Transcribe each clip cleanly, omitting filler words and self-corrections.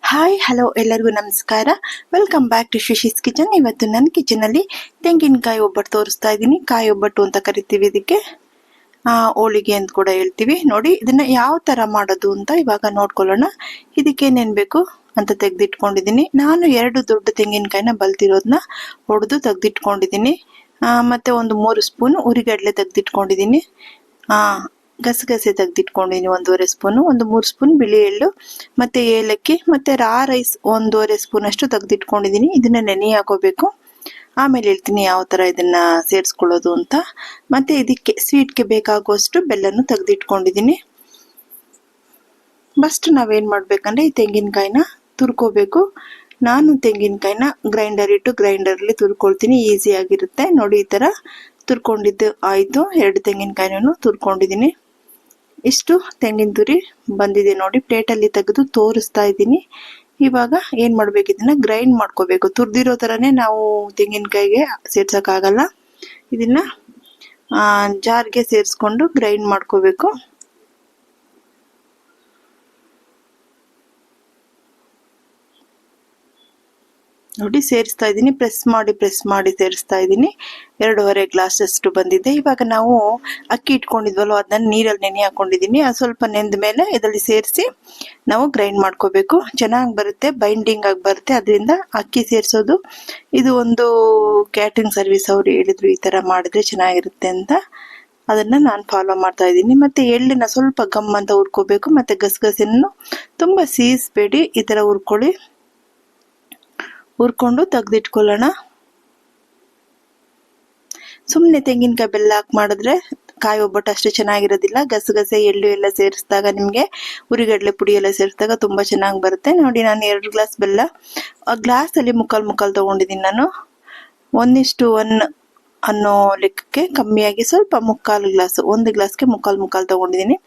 Hi hello ಎಲ್ಲರಿಗೂ ನಮಸ್ಕಾರ. Welcome back to Shishi's kitchen. ಇವತ್ತು ನನ್ನ ಕಿಚನಲ್ಲಿ ತೆಂಗಿನಕಾಯಿ ಒಬ್ಬಟ್ಟು ತೋರಿಸ್ತಾ ಇದ್ದೀನಿ. ಕಾಯಿ ಒಬ್ಬಟ್ಟು ಅಂತ ಕರಿತೀವಿ ಇದಕ್ಕೆ, ಹೋಳಿಗೆ ಅಂತ ಕೂಡ ಹೇಳ್ತೀವಿ. ನೋಡಿ ಇದನ್ನ ಯಾವ ತರ ಮಾಡೋದು ಅಂತ ಇವಾಗ ನೋಡ್ಕೊಳ್ಳೋಣ. ಇದಕ್ಕೆ ಏನೇನು ಬೇಕು ಅಂತ ತೆಗೆದಿಟ್ಕೊಂಡಿದ್ದೀನಿ. ನಾನು 2 ದೊಡ್ಡ ತೆಂಗಿನಕಾಯಿನ ಬಲ್ತಿರೋದನ್ನ ಹೊಡೆದು ತೆಗೆದಿಟ್ಕೊಂಡಿದ್ದೀನಿ. ಮತ್ತೆ ಒಂದು 3 ಸ್ಪೂನ್ ಉರಿಗಡಲೆ ತೆಗೆದಿಟ್ಕೊಂಡಿದ್ದೀನಿ. ಗಸಗಸೆ ತೆಗೆದಿಟ್ಕೊಂಡಿದ್ದೀನಿ 1.5 ಸ್ಪೂನು, ಒಂದು 3 ಸ್ಪೂನ್ ಬಿಳಿ ಎಳ್ಳು, ಮತ್ತೆ ಏಲಕ್ಕಿ, ಮತ್ತೆ ರಾ ರೈಸ್ 1.5 ಸ್ಪೂನ್ ಅಷ್ಟು ತೆಗೆದಿಟ್ಕೊಂಡಿದ್ದೀನಿ. ಇದನ್ನ ನೆನೆ ಹಾಕೋಬೇಕು. ಆಮೇಲೆ ಹೇಳ್ತೀನಿ ಯಾವ ತರ ಇದನ್ನ ಸೇರಿಸ್ಕೊಳ್ಳೋದು ಅಂತ. ಮತ್ತೆ ಇದಕ್ಕೆ ಸ್ವೀಟ್ಗೆ ಬೇಕಾಗುವಷ್ಟು ಬೆಲ್ಲನು ತೆಗೆದಿಟ್ಕೊಂಡಿದ್ದೀನಿ. ಫಸ್ಟ್ ನಾವೇನ್ ಮಾಡ್ಬೇಕಂದ್ರೆ ಈ ತೆಂಗಿನಕಾಯಿನ ತುರ್ಕೋಬೇಕು. ನಾನು ತೆಂಗಿನಕಾಯಿನ ಗ್ರೈಂಡರ್ ಇಟ್ಟು ಗ್ರೈಂಡರ್ಲಿ ತುರ್ಕೊಳ್ತೀನಿ, ಈಸಿ ಆಗಿರುತ್ತೆ. ನೋಡಿ ಈ ತರ ತುರ್ಕೊಂಡಿದ್ದು ಆಯ್ತು. 2 ತೆಂಗಿನಕಾಯಿನೂ ತುರ್ಕೊಂಡಿದ್ದೀನಿ. ಇಷ್ಟು ತೆಂಗಿನ ತುರಿ ಬಂದಿದೆ ನೋಡಿ. ಪ್ಲೇಟಲ್ಲಿ ತೆಗೆದು ತೋರಿಸ್ತಾ ಇದ್ದೀನಿ. ಇವಾಗ ಏನ್ ಮಾಡ್ಬೇಕು, ಇದನ್ನ ಗ್ರೈಂಡ್ ಮಾಡ್ಕೋಬೇಕು. ತುರ್ದಿರೋ ತರನೇ ನಾವು ತೆಂಗಿನಕಾಯಿಗೆ ಸೇರ್ಸಕ್ಕಾಗಲ್ಲ. ಇದನ್ನ ಜಾರ್ಗೆ ಸೇರಿಸ್ಕೊಂಡು ಗ್ರೈಂಡ್ ಮಾಡ್ಕೋಬೇಕು. ನೋಡಿ ಸೇರಿಸ್ತಾ ಇದ್ದೀನಿ, ಪ್ರೆಸ್ ಮಾಡಿ ಸೇರಿಸ್ತಾ ಇದ್ದೀನಿ. 2.5 ಗ್ಲಾಸ್ ಅಷ್ಟು ಬಂದಿದೆ. ಇವಾಗ ನಾವು ಅಕ್ಕಿ ಇಟ್ಕೊಂಡಿದ್ವಲ್ಲ ಅದನ್ನ ನೀರಲ್ಲಿ ನೆನೆ ಹಾಕೊಂಡಿದ್ದೀನಿ. ಅದು ಸ್ವಲ್ಪ ನೆಂದ ಮೇಲೆ ಇದರಲ್ಲಿ ಸೇರಿಸಿ ನಾವು ಗ್ರೈಂಡ್ ಮಾಡ್ಕೋಬೇಕು. ಚೆನ್ನಾಗಿ ಬರುತ್ತೆ, ಬೈಂಡಿಂಗ್ ಆಗಿ ಬರುತ್ತೆ. ಅದರಿಂದ ಅಕ್ಕಿ ಸೇರಿಸೋದು ಇದು ಒಂದು ಕ್ಯಾಟ್ರಿಂಗ್ ಸರ್ವಿಸ್ ಅವ್ರು ಹೇಳಿದ್ರು ಈ ತರ ಮಾಡಿದ್ರೆ ಚೆನ್ನಾಗಿರುತ್ತೆ ಅಂತ. ಅದನ್ನ ನಾನು ಫಾಲೋ ಮಾಡ್ತಾ ಇದ್ದೀನಿ. ಮತ್ತೆ ಎಳ್ಳನ್ನ ಸ್ವಲ್ಪ ಗಮ್ ಅಂತ ಹುರ್ಕೋಬೇಕು. ಮತ್ತೆ ಗಸಗಸೆಯನ್ನು ತುಂಬಾ ಸೀಸ್ಬೇಡಿ, ಈ ತರ ಹುರ್ಕೊಳ್ಳಿ. ಹುರ್ಕೊಂಡು ತೆಗೆದಿಟ್ಕೊಳ್ಳೋಣ. ಸುಮ್ಮನೆ ತೆಂಗಿನಕಾಯಿ ಬೆಲ್ಲ ಹಾಕಿ ಮಾಡಿದ್ರೆ ಕಾಯಿ ಒಬ್ಬಟ್ಟು ಅಷ್ಟು ಚೆನ್ನಾಗಿರೋದಿಲ್ಲ. ಗಸಗಸೆ ಎಳ್ಳು ಎಲ್ಲ ಸೇರಿಸಿದಾಗ, ನಿಮಗೆ ಉರಿಗಡಲೆ ಪುಡಿ ಎಲ್ಲ ಸೇರಿಸಿದಾಗ ತುಂಬಾ ಚೆನ್ನಾಗಿ ಬರುತ್ತೆ. ನೋಡಿ ನಾನು 2 ಗ್ಲಾಸ್ ಬೆಲ್ಲ, ಗ್ಲಾಸಲ್ಲಿ ಮುಕ್ಕಾಲು ತಗೊಂಡಿದ್ದೀನಿ ನಾನು. 1:1 ಅನ್ನೋ ಲೆಕ್ಕಕ್ಕೆ ಕಮ್ಮಿಯಾಗಿ ಸ್ವಲ್ಪ ಮುಕ್ಕಾಲು ಗ್ಲಾಸ್, 1 ಗ್ಲಾಸ್ಗೆ ಮುಕ್ಕಾಲು ತಗೊಂಡಿದ್ದೀನಿ.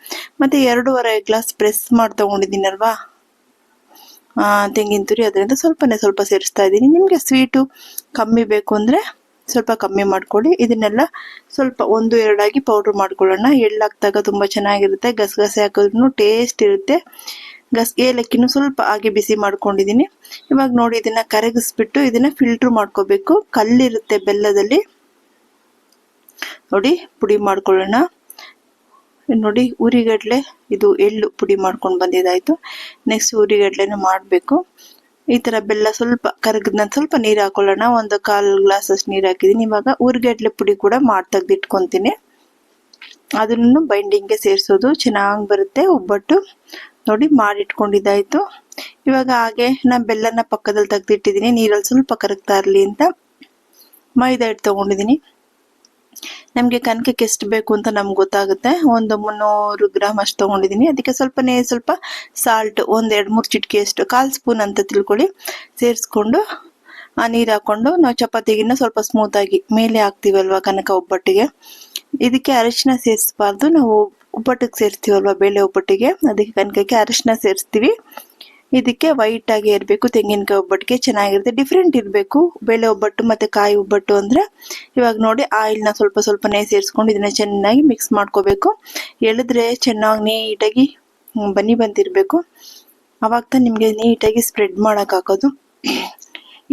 ಮತ್ತೆ 2.5 ಗ್ಲಾಸ್ ಪ್ರೆಸ್ ಮಾಡಿ ತಗೊಂಡಿದ್ದೀನಲ್ವಾ ತೆಂಗಿನ ತುರಿ, ಅದರಿಂದ ಸ್ವಲ್ಪ ಸೇರಿಸ್ತಾ ಇದ್ದೀನಿ. ನಿಮ್ಗೆ ಸ್ವೀಟು ಕಮ್ಮಿ ಬೇಕು ಅಂದ್ರೆ ಸ್ವಲ್ಪ ಕಮ್ಮಿ ಮಾಡ್ಕೊಳ್ಳಿ. ಇದನ್ನೆಲ್ಲ ಸ್ವಲ್ಪ 1-2 ಆಗಿ ಪೌಡರ್ ಮಾಡ್ಕೊಳ್ಳೋಣ. ಎಳ್ಳು ಹಾಕಿದಾಗ ತುಂಬಾ ಚೆನ್ನಾಗಿರುತ್ತೆ. ಗಸಗಸೆ ಹಾಕಿದ್ರು ಟೇಸ್ಟ್ ಇರುತ್ತೆ. ಏಲಕ್ಕಿನೂ ಸ್ವಲ್ಪ ಹಾಗೆ ಬಿಸಿ ಮಾಡ್ಕೊಂಡಿದ್ದೀನಿ. ಇವಾಗ ನೋಡಿ ಇದನ್ನ ಕರಗಿಸ್ಬಿಟ್ಟು ಇದನ್ನ ಫಿಲ್ಟರ್ ಮಾಡ್ಕೋಬೇಕು. ಕಲ್ಲಿರುತ್ತೆ ಬೆಲ್ಲದಲ್ಲಿ. ನೋಡಿ ಪುಡಿ ಮಾಡ್ಕೊಳ್ಳೋಣ. ನೋಡಿ ಉರಿಗಡ್ಲೆ, ಇದು ಎಳ್ಳು ಪುಡಿ ಮಾಡ್ಕೊಂಡು ಬಂದಿದ್ದಾಯ್ತು. ನೆಕ್ಸ್ಟ್ ಉರಿಗಡ್ಲೆನ ಮಾಡಬೇಕು. ಈ ತರ ಬೆಲ್ಲ ಸ್ವಲ್ಪ ಕರಗದ ಸ್ವಲ್ಪ ನೀರು ಹಾಕೊಳ್ಳೋಣ. 1/4 ಗ್ಲಾಸ್ ಅಷ್ಟು ನೀರು ಹಾಕಿದೀನಿ. ಇವಾಗ ಉರಿಗಡ್ಲೆ ಪುಡಿ ಕೂಡ ಮಾಡಿ ತೆಗೆದಿಟ್ಕೊಂತೀನಿ. ಅದನ್ನು ಬೈಂಡಿಂಗ್ಗೆ ಸೇರಿಸೋದು ಚೆನ್ನಾಗಿ ಬರುತ್ತೆ ಒಬ್ಬಟ್ಟು. ನೋಡಿ ಮಾಡಿಟ್ಕೊಂಡಿದ್ದಾಯ್ತು. ಇವಾಗ ಹಾಗೆ ನಾನು ಬೆಲ್ಲನ ಪಕ್ಕದಲ್ಲಿ ತೆಗೆದಿಟ್ಟಿದ್ದೀನಿ, ನೀರಲ್ಲಿ ಸ್ವಲ್ಪ ಕರಗ್ತಾ ಇರಲಿ ಅಂತ. ಮೈದಾ ಹಿಟ್ಟು ತಗೊಂಡಿದ್ದೀನಿ. ನಮ್ಗೆ ಕನಕಕ್ಕೆ ಎಷ್ಟು ಬೇಕು ಅಂತ ನಮ್ಗೆ ಗೊತ್ತಾಗುತ್ತೆ. 300 ಗ್ರಾಮ್ ಅಷ್ಟು ತಗೊಂಡಿದ್ದೀನಿ. ಅದಕ್ಕೆ ಸ್ವಲ್ಪ ಸಾಲ್ಟ್ 1-2-3 ಚಿಟಿಕೆ ಅಷ್ಟು, 1/4 ಸ್ಪೂನ್ ಅಂತ ತಿಳ್ಕೊಳ್ಳಿ, ಸೇರಿಸ್ಕೊಂಡು ನೀರು ಹಾಕೊಂಡು ನಾವು ಚಪಾತಿಗಿನ್ನ ಸ್ವಲ್ಪ ಸ್ಮೂತ್ ಆಗಿ ಮೇಲೆ ಹಾಕ್ತಿವಲ್ವಾ ಕನಕ ಒಬ್ಬಟ್ಟಿಗೆ, ಇದಕ್ಕೆ ಅರಿಶಿನ ಸೇರಿಸಬಾರ್ದು. ನಾವು ಒಬ್ಬಟ್ಟಿಗೆ ಸೇರಿಸ್ತೀವಲ್ವಾ ಬೇಳೆ ಒಬ್ಬಟ್ಟಿಗೆ, ಅದಕ್ಕೆ ಕನಕಕ್ಕೆ ಅರಿಶಿನ ಸೇರಿಸ್ತೀವಿ. ಇದಕ್ಕೆ ವೈಟ್ ಆಗಿ ಇರಬೇಕು. ತೆಂಗಿನಕಾಯಿ ಒಬ್ಬಟ್ಟಿಗೆ ಚೆನ್ನಾಗಿರುತ್ತೆ, ಡಿಫ್ರೆಂಟ್ ಇರಬೇಕು. ಬೇಳೆ ಒಬ್ಬಟ್ಟು ಮತ್ತೆ ಕಾಯಿ ಒಬ್ಬಟ್ಟು ಅಂದ್ರೆ. ಇವಾಗ ನೋಡಿ ಆಯಿಲ್ನ ಸ್ವಲ್ಪನೇ ಸೇರಿಸ್ಕೊಂಡು ಇದನ್ನ ಚೆನ್ನಾಗಿ ಮಿಕ್ಸ್ ಮಾಡ್ಕೋಬೇಕು. ಎಳೆದ್ರೆ ಚೆನ್ನಾಗಿ ನೀಟಾಗಿ ಬಂದಿರ್ಬೇಕು. ಅವಾಗ ತಾನು ನಿಮ್ಗೆ ನೀಟಾಗಿ ಸ್ಪ್ರೆಡ್ ಮಾಡಕ್ ಹಾಕೋದು.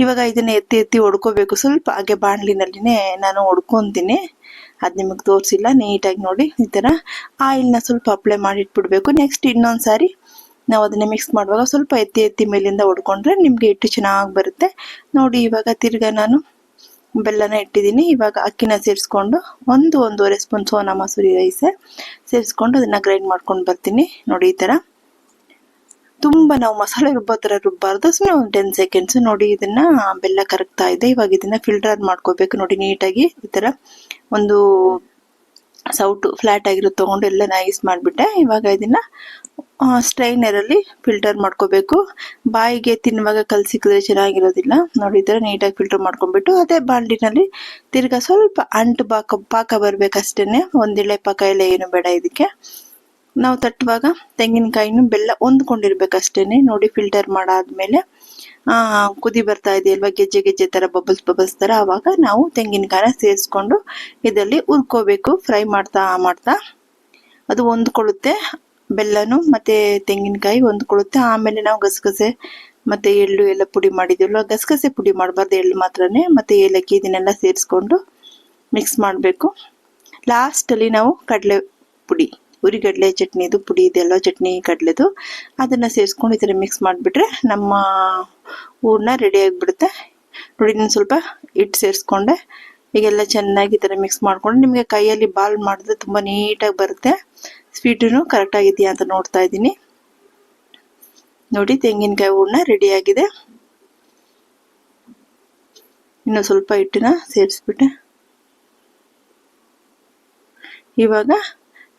ಇವಾಗ ಇದನ್ನ ಎತ್ತಿ ಹೊಡ್ಕೋಬೇಕು. ಸ್ವಲ್ಪ ಹಾಗೆ ಬಾಣಲಿನಲ್ಲಿನೇ ನಾನು ಹೊಡ್ಕೊಂತೀನಿ, ಅದ್ ನಿಮಗೆ ತೋರಿಸಿಲ್ಲ. ನೀಟಾಗಿ ನೋಡಿ ಈ ತರ ಆಯಿಲ್ನ ಸ್ವಲ್ಪ ಅಪ್ಲೈ ಮಾಡಿ ಇಟ್ಬಿಡ್ಬೇಕು. ನೆಕ್ಸ್ಟ್ ಇನ್ನೊಂದ್ಸಾರಿ ನಾವು ಅದನ್ನ ಮಿಕ್ಸ್ ಮಾಡುವಾಗ ಸ್ವಲ್ಪ ಎತ್ತಿ ಮೇಲಿಂದ ಹೊಡ್ಕೊಂಡ್ರೆ ನಿಮ್ಗೆ ಹಿಟ್ಟು ಚೆನ್ನಾಗಿ ಬರುತ್ತೆ. ನೋಡಿ ಇವಾಗ ತಿರ್ಗಾ ನಾನು ಬೆಲ್ಲನ ಇಟ್ಟಿದ್ದೀನಿ. ಇವಾಗ ಅಕ್ಕಿನ ಸೇರಿಸ್ಕೊಂಡು 1-1.5 ಸ್ಪೂನ್ ಸೋನಾ ಮಸೂರಿ ರೈಸ್ ಸೇರಿಸ್ಕೊಂಡು ಅದನ್ನ ಗ್ರೈಂಡ್ ಮಾಡ್ಕೊಂಡು ಬರ್ತೀನಿ. ನೋಡಿ ಈ ತರ ತುಂಬಾ ನಾವು ಮಸಾಲೆ ರುಬ್ಬೋ ತರ ರುಬ್ಬಾರ್ದು, ಸುಮ್ಮನೆ ಒಂದು 10 ಸೆಕೆಂಡ್ಸ್. ನೋಡಿ ಇದನ್ನ ಬೆಲ್ಲ ಕರಗ್ತಾ ಇದೆ. ಇವಾಗ ಇದನ್ನ ಫಿಲ್ಟರ್ ಮಾಡ್ಕೋಬೇಕು. ನೋಡಿ ನೀಟಾಗಿ ಈ ತರ ಒಂದು ಸೌಟು ಫ್ಲಾಟ್ ಆಗಿರೋ ತಗೊಂಡು ಎಲ್ಲ ನೈಸ್ ಮಾಡ್ಬಿಟ್ಟೆ. ಇವಾಗ ಇದನ್ನ ಸ್ಟ್ರೈನರ್ ಅಲ್ಲಿ ಫಿಲ್ಟರ್ ಮಾಡ್ಕೋಬೇಕು. ಬಾಯಿಗೆ ತಿನ್ನುವಾಗ ಕಲ್ ಸಿಕ್ಕಿದ್ರೆ ಚೆನ್ನಾಗಿರೋದಿಲ್ಲ. ನೋಡಿ ಈ ತರ ನೀಟಾಗಿ ಫಿಲ್ಟರ್ ಮಾಡ್ಕೊಂಡ್ಬಿಟ್ಟು ಅದೇ ಬಾಂಡಿನಲ್ಲಿ ತಿರ್ಗಾ ಸ್ವಲ್ಪ ಅಂಟು ಪಾಕ ಬರ್ಬೇಕಷ್ಟೇನೆ. ಒಂದೆಳೆ ಪಾಕ ಎಲ್ಲ ಏನು ಬೇಡ. ಇದಕ್ಕೆ ನಾವು ತಟ್ಟುವಾಗ ತೆಂಗಿನಕಾಯಿನೂ ಬೆಲ್ಲ ಹೊಂದ್ಕೊಂಡಿರ್ಬೇಕಷ್ಟೇನೆ. ನೋಡಿ ಫಿಲ್ಟರ್ ಮಾಡಾದ್ಮೇಲೆ ಕುದಿ ಬರ್ತಾ ಇದೆಯಲ್ವಾ, ಗೆಜ್ಜೆ ತರ ಬಬಲ್ಸ್ ತರ, ಅವಾಗ ನಾವು ತೆಂಗಿನಕಾಯಿನ ಸೇರಿಸ್ಕೊಂಡು ಇದರಲ್ಲಿ ಹುರ್ಕೋಬೇಕು. ಫ್ರೈ ಮಾಡ್ತಾ ಅದು ಹೊಂದ್ಕೊಳ್ಳುತ್ತೆ. ಬೆಲ್ಲನು ಮತ್ತೆ ತೆಂಗಿನಕಾಯಿ ಹೊಂದ್ಕೊಳ್ಳುತ್ತೆ. ಆಮೇಲೆ ನಾವು ಗಸಗಸೆ ಮತ್ತು ಎಳ್ಳು ಎಲ್ಲ ಪುಡಿ ಮಾಡಿದ್ದೀವಲ್ವ, ಗಸಗಸೆ ಪುಡಿ ಮಾಡಬಾರ್ದು, ಎಳ್ಳು ಮಾತ್ರನೇ, ಮತ್ತು ಏಲಕ್ಕಿ ಇದನ್ನೆಲ್ಲ ಸೇರಿಸ್ಕೊಂಡು ಮಿಕ್ಸ್ ಮಾಡಬೇಕು. ಲಾಸ್ಟಲ್ಲಿ ನಾವು ಕಡಲೆ ಪುಡಿ, ಹುರಿಗಡಲೆ ಚಟ್ನಿದು ಪುಡಿ ಇದೆಯಲ್ವ, ಚಟ್ನಿ ಕಡಲೆದು, ಅದನ್ನು ಸೇರಿಸ್ಕೊಂಡು ಈ ಥರ ಮಿಕ್ಸ್ ಮಾಡಿಬಿಟ್ರೆ ನಮ್ಮ ಹೂರ್ಣ ರೆಡಿ ಆಗಿಬಿಡುತ್ತೆ. ನೋಡಿ, ನಾನು ಸ್ವಲ್ಪ ಹಿಟ್ಟು ಸೇರಿಸ್ಕೊಂಡೆ. ಈಗೆಲ್ಲ ಚೆನ್ನಾಗಿ ಈ ಥರ ಮಿಕ್ಸ್ ಮಾಡ್ಕೊಂಡು ನಿಮಗೆ ಕೈಯಲ್ಲಿ ಬಾಲ್ ಮಾಡಿದ್ರೆ ತುಂಬ ನೀಟಾಗಿ ಬರುತ್ತೆ. ಸ್ವೀಟೂ ಕರೆಕ್ಟಾಗಿದೆಯಾ ಅಂತ ನೋಡ್ತಾ ಇದ್ದೀನಿ. ನೋಡಿ, ತೆಂಗಿನಕಾಯಿ ಹೂರ್ಣ ರೆಡಿಯಾಗಿದೆ. ಇನ್ನು ಸ್ವಲ್ಪ ಹಿಟ್ಟನ್ನ ಸೇರಿಸ್ಬಿಟ್ಟೆ. ಇವಾಗ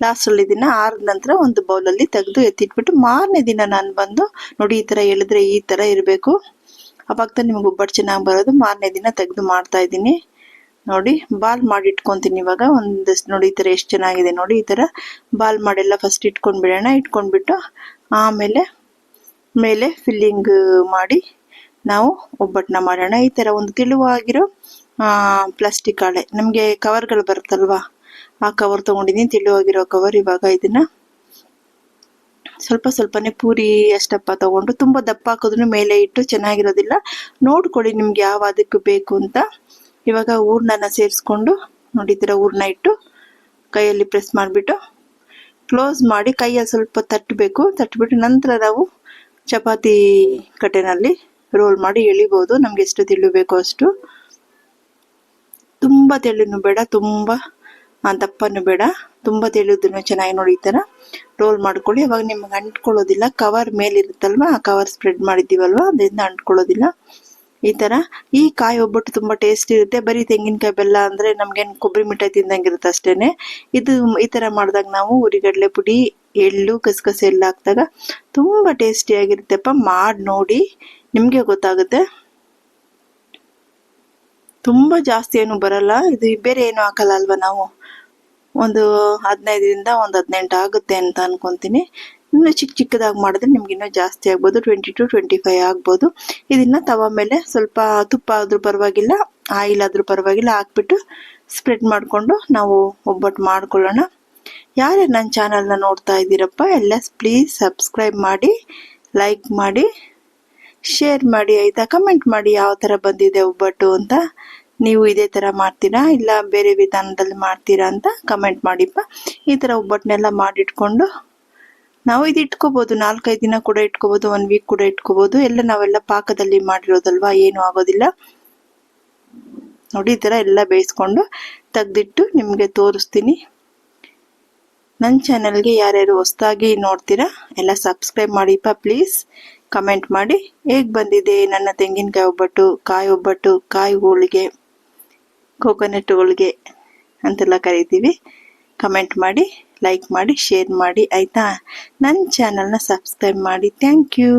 ಲಾಸ್ಟಲ್ಲಿ ಇದನ್ನು ಆರಿದ ನಂತರ ಒಂದು ಬೌಲಲ್ಲಿ ತೆಗೆದು ಎತ್ತಿಟ್ಬಿಟ್ಟು ಮಾರನೇ ದಿನ ನಾನು ಬಂದು ನೋಡಿ ಈ ಥರ ಎಳೆದ್ರೆ ಈ ಥರ ಇರಬೇಕು. ಅವಾಗ ನಿಮ್ಗೆ ಒಬ್ಬಟ್ಟು ಚೆನ್ನಾಗಿ ಬರೋದು. ಮಾರನೇ ದಿನ ತೆಗೆದು ಮಾಡ್ತಾ ಇದ್ದೀನಿ. ನೋಡಿ, ಬಾಲ್ ಮಾಡಿ ಇಟ್ಕೊತೀನಿ ಇವಾಗ ಒಂದಷ್ಟು. ನೋಡಿ ಈ ಥರ ಎಷ್ಟು ಚೆನ್ನಾಗಿದೆ ನೋಡಿ. ಈ ಥರ ಬಾಲ್ ಮಾಡೆಲ್ಲ ಫಸ್ಟ್ ಇಟ್ಕೊಂಡ್ಬಿಡೋಣ. ಇಟ್ಕೊಂಡ್ಬಿಟ್ಟು ಆಮೇಲೆ ಮೇಲೆ ಫಿಲ್ಲಿಂಗ್ ಮಾಡಿ ನಾವು ಒಬ್ಬಟ್ಟನ್ನ ಮಾಡೋಣ. ಈ ಥರ ಒಂದು ತೆಳುವಾಗಿರೋ ಪ್ಲಾಸ್ಟಿಕ್ ಹಾಳೆ, ನಮಗೆ ಕವರ್ಗಳು ಬರುತ್ತಲ್ವಾ, ಆ ಕವರ್ ತೊಗೊಂಡಿದ್ದೀನಿ, ತೆಳುವಾಗಿರೋ ಕವರ್. ಇವಾಗ ಇದನ್ನು ಸ್ವಲ್ಪ ಸ್ವಲ್ಪನೇ ಪೂರಿ ಅಷ್ಟಪ್ಪ ತೊಗೊಂಡು, ತುಂಬ ದಪ್ಪ ಹಾಕಿದ್ರೂ ಮೇಲೆ ಇಟ್ಟು ಚೆನ್ನಾಗಿರೋದಿಲ್ಲ. ನೋಡ್ಕೊಳ್ಳಿ ನಿಮ್ಗೆ ಯಾವ ಅದಕ್ಕೆ ಬೇಕು ಅಂತ. ಇವಾಗ ಹೂರ್ಣನ ಸೇರಿಸ್ಕೊಂಡು ನೋಡಿ ಈ ಥರ ಹೂರ್ಣ ಇಟ್ಟು ಕೈಯಲ್ಲಿ ಪ್ರೆಸ್ ಮಾಡಿಬಿಟ್ಟು ಕ್ಲೋಸ್ ಮಾಡಿ ಕೈಯಲ್ಲಿ ಸ್ವಲ್ಪ ತಟ್ಟಬೇಕು. ತಟ್ಟಿಬಿಟ್ಟು ನಂತರ ನಾವು ಚಪಾತಿ ಕಟ್ಟೆನಲ್ಲಿ ರೋಲ್ ಮಾಡಿ ಎಳಿಬೋದು. ನಮ್ಗೆ ಎಷ್ಟು ತೆಳು ಬೇಕೋ ಅಷ್ಟು. ತುಂಬ ತೆಳುನೂ ಬೇಡ, ತುಂಬ ದಪ್ಪನೂ ಬೇಡ, ತುಂಬ ತೆಳುದನ್ನು ಚೆನ್ನಾಗಿ ನೋಡಿ ಈ ಥರ ರೋಲ್ ಮಾಡ್ಕೊಳ್ಳಿ. ಅವಾಗ ನಿಮ್ಗೆ ಅಂಟ್ಕೊಳ್ಳೋದಿಲ್ಲ. ಕವರ್ ಮೇಲಿರುತ್ತಲ್ವ, ಆ ಕವರ್ ಸ್ಪ್ರೆಡ್ ಮಾಡಿದ್ದೀವಲ್ವ, ಅದರಿಂದ ಅಂಟ್ಕೊಳ್ಳೋದಿಲ್ಲ. ಈ ಥರ ಈ ಕಾಯಿ ಒಬ್ಬಟ್ಟು ತುಂಬ ಟೇಸ್ಟ್ ಇರುತ್ತೆ. ಬರೀ ತೆಂಗಿನಕಾಯಿ ಬೆಲ್ಲ ಅಂದರೆ ನಮ್ಗೇನು ಕೊಬ್ಬರಿ ಮಿಠಾಯಿ ತಿಂದಂಗಿರುತ್ತೆ ಅಷ್ಟೇ. ಇದು ಈ ಥರ ಮಾಡಿದಾಗ ನಾವು ಹುರಿಗಡಲೆ ಪುಡಿ, ಎಳ್ಳು, ಗಸಗಸೆ ಎಲ್ಲ ಹಾಕಿದಾಗ ತುಂಬ ಟೇಸ್ಟಿಯಾಗಿರುತ್ತೆಪ್ಪ. ಮಾಡಿ ನೋಡಿ, ನಿಮಗೆ ಗೊತ್ತಾಗುತ್ತೆ. ತುಂಬ ಜಾಸ್ತಿ ಏನು ಬರಲ್ಲ. ಇದು ಬೇರೆ ಏನು ಹಾಕಲ್ಲ ಅಲ್ವಾ, ನಾವು ಒಂದು 15ರಿಂದ ಒಂದು 18 ಆಗುತ್ತೆ ಅಂತ ಅನ್ಕೊತೀನಿ. ಇನ್ನು ಚಿಕ್ಕದಾಗಿ ಮಾಡಿದ್ರೆ ನಿಮ್ಗೆ ಇನ್ನೂ ಜಾಸ್ತಿ ಆಗ್ಬೋದು, 20 to 25 ಆಗ್ಬೋದು. ಇದನ್ನು ತವ ಮೇಲೆ ಸ್ವಲ್ಪ ತುಪ್ಪ ಆದ್ರೂ ಪರವಾಗಿಲ್ಲ, ಆಯಿಲ್ ಆದ್ರೂ ಪರವಾಗಿಲ್ಲ ಹಾಕ್ಬಿಟ್ಟು ಸ್ಪ್ರೆಡ್ ಮಾಡಿಕೊಂಡು ನಾವು ಒಬ್ಬಟ್ಟು ಮಾಡ್ಕೊಳ್ಳೋಣ. ಯಾರೇ ನನ್ನ ಚಾನಲ್ನ ನೋಡ್ತಾ ಇದ್ದೀರಪ್ಪ ಎಲ್ಲ ಪ್ಲೀಸ್ ಸಬ್ಸ್ಕ್ರೈಬ್ ಮಾಡಿ, ಲೈಕ್ ಮಾಡಿ, ಶೇರ್ ಮಾಡಿ, ಆಯಿತಾ? ಕಮೆಂಟ್ ಮಾಡಿ ಯಾವ ಥರ ಬಂದಿದೆ ಒಬ್ಬಟ್ಟು ಅಂತ. ನೀವು ಇದೇ ಥರ ಮಾಡ್ತೀರಾ ಇಲ್ಲ ಬೇರೆ ವಿಧಾನದಲ್ಲಿ ಮಾಡ್ತೀರಾ ಅಂತ ಕಮೆಂಟ್ ಮಾಡಿಪ್ಪ. ಈ ಥರ ಒಬ್ಬಟ್ಟನ್ನೆಲ್ಲ ಮಾಡಿಟ್ಕೊಂಡು ನಾವು ಇದು ಇಟ್ಕೋಬೋದು, 4-5 ದಿನ ಕೂಡ ಇಟ್ಕೋಬೋದು, 1 ವೀಕ್ ಕೂಡ ಇಟ್ಕೋಬೋದು. ಎಲ್ಲ ನಾವೆಲ್ಲ ಪಾಕದಲ್ಲಿ ಮಾಡಿರೋದಲ್ವಾ, ಏನೂ ಆಗೋದಿಲ್ಲ. ನೋಡಿ ಈ ಥರ ಎಲ್ಲ ಬೇಯಿಸ್ಕೊಂಡು ತೆಗೆದಿಟ್ಟು ನಿಮಗೆ ತೋರಿಸ್ತೀನಿ. ನನ್ನ ಚಾನಲ್ಗೆ ಯಾರ್ಯಾರು ಹೊಸದಾಗಿ ನೋಡ್ತೀರಾ ಎಲ್ಲ ಸಬ್ಸ್ಕ್ರೈಬ್ ಮಾಡಿಪ್ಪ ಪ್ಲೀಸ್. ಕಮೆಂಟ್ ಮಾಡಿ ಹೇಗೆ ಬಂದಿದೆ ನನ್ನ ತೆಂಗಿನಕಾಯಿ ಒಬ್ಬಟ್ಟು, ಕಾಯಿ ಒಬ್ಬಟ್ಟು, ಕಾಯಿ ಹೋಳಿಗೆ, ಕೋಕೋನಟ್ ಹೋಳಿಗೆ ಅಂತೆಲ್ಲ ಕರಿತೀವಿ. ಕಮೆಂಟ್ ಮಾಡಿ, ಲೈಕ್ ಮಾಡಿ, ಶೇರ್ ಮಾಡಿ, ಆಯಿತಾ? ನನ್ನ ಚಾನಲ್ನ ಸಬ್ಸ್ಕ್ರೈಬ್ ಮಾಡಿ. Thank you.